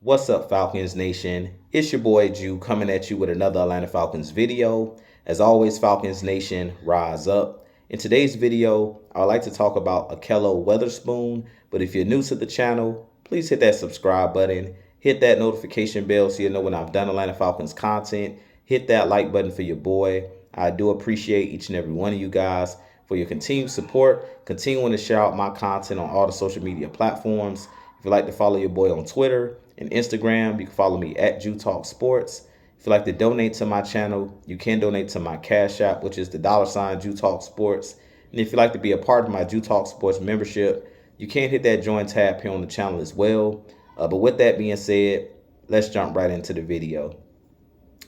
What's up, Falcons Nation? It's your boy Jew coming at you with another Atlanta Falcons video. As always, Falcons Nation, rise up. In today's video, I would like to talk about Ahkello Witherspoon, but if you're new to the channel, please hit that subscribe button, hit that notification bell so you know when I've done Atlanta Falcons content, hit that like button for your boy. I do appreciate each and every one of you guys for your continued support, continuing to share out my content on all the social media platforms. If you'd like to follow your boy on Twitter and Instagram, you can follow me at Jew Talk Sports. If you'd like to donate to my channel, you can donate to my Cash App, which is the $ Jew Talk Sports. And if you'd like to be a part of my Jew Talk Sports membership, you can hit that join tab here on the channel as well. But with that being said, let's jump right into the video.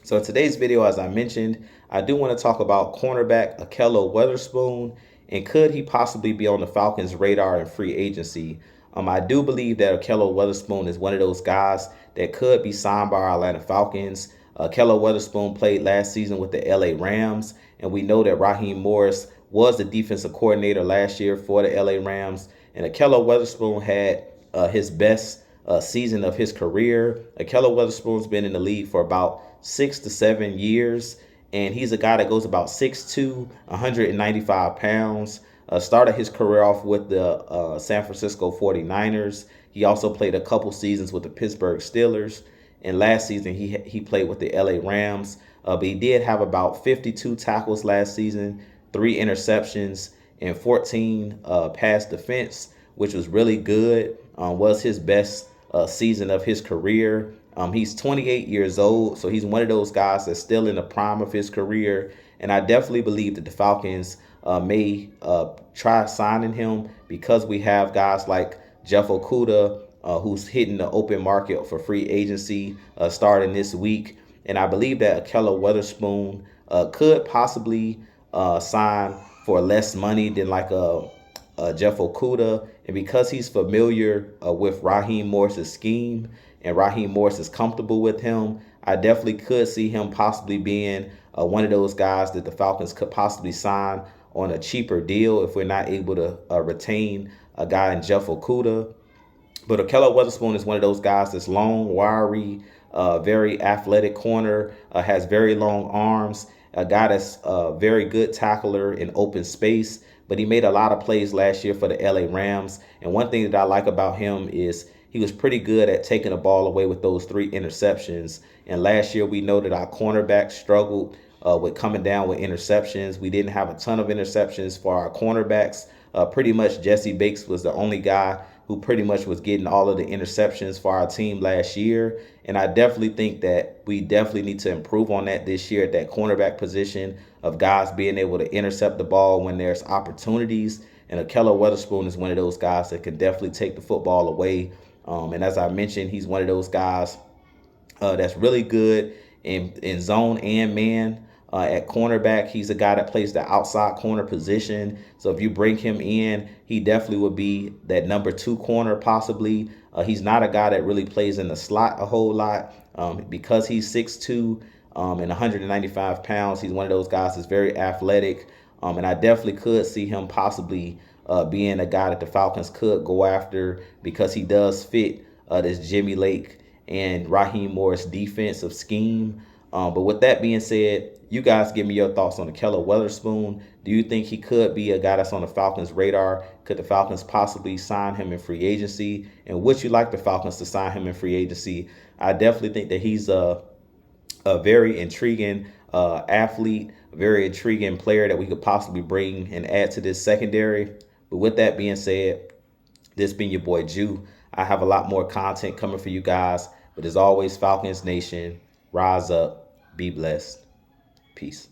So in today's video, as I mentioned, I do want to talk about cornerback Ahkello Witherspoon, and could he possibly be on the Falcons' radar in free agency? I do believe that Ahkello Witherspoon is one of those guys that could be signed by our Atlanta Falcons. Ahkello Witherspoon played last season with the LA Rams, and we know that Raheem Morris was the defensive coordinator last year for the LA Rams. And Ahkello Witherspoon had his best season of his career. Ahkello Witherspoon's been in the league for about 6 to 7 years, and he's a guy that goes about 6'2", 195 pounds. Started his career off with the San Francisco 49ers. He also played a couple seasons with the Pittsburgh Steelers. And last season, he played with the LA Rams. But he did have about 52 tackles last season, 3 interceptions, and 14 pass defense, which was really good. Was his best season of his career. He's 28 years old, so he's one of those guys that's still in the prime of his career. And I definitely believe that the Falcons may try signing him, because we have guys like Jeff Okudah, who's hitting the open market for free agency starting this week. And I believe that Ahkello Witherspoon could possibly sign for less money than like Jeff Okudah. And because he's familiar with Raheem Morris's scheme and Raheem Morris is comfortable with him, I definitely could see him possibly being one of those guys that the Falcons could possibly sign on a cheaper deal if we're not able to retain a guy in Jeff Okudah. But Ahkello Witherspoon is one of those guys that's long, wiry, very athletic corner, has very long arms, a guy that's a very good tackler in open space. But he made a lot of plays last year for the LA Rams. And one thing that I like about him is he was pretty good at taking the ball away with those 3 interceptions. And last year, we know that our cornerbacks struggled with coming down with interceptions. We didn't have a ton of interceptions for our cornerbacks. Pretty much Jesse Bates was the only guy who pretty much was getting all of the interceptions for our team last year. And I definitely think that we definitely need to improve on that this year at that cornerback position, of guys being able to intercept the ball when there's opportunities. And Ahkello Witherspoon is one of those guys that can definitely take the football away. And as I mentioned, he's one of those guys that's really good in zone and man. At cornerback, he's a guy that plays the outside corner position. So if you bring him in, he definitely would be that number 2 corner possibly. He's not a guy that really plays in the slot a whole lot. Because he's 6'2", and 195 pounds, he's one of those guys that's very athletic. And I definitely could see him possibly being a guy that the Falcons could go after, because he does fit this Jimmy Lake and Raheem Morris defensive scheme. But with that being said, you guys give me your thoughts on Ahkello Witherspoon. Do you think he could be a guy that's on the Falcons' radar? Could the Falcons possibly sign him in free agency? And would you like the Falcons to sign him in free agency? I definitely think that he's a very intriguing athlete, a very intriguing player that we could possibly bring and add to this secondary. But with that being said, this being your boy Jew, I have a lot more content coming for you guys. But as always, Falcons Nation, rise up, be blessed. Peace.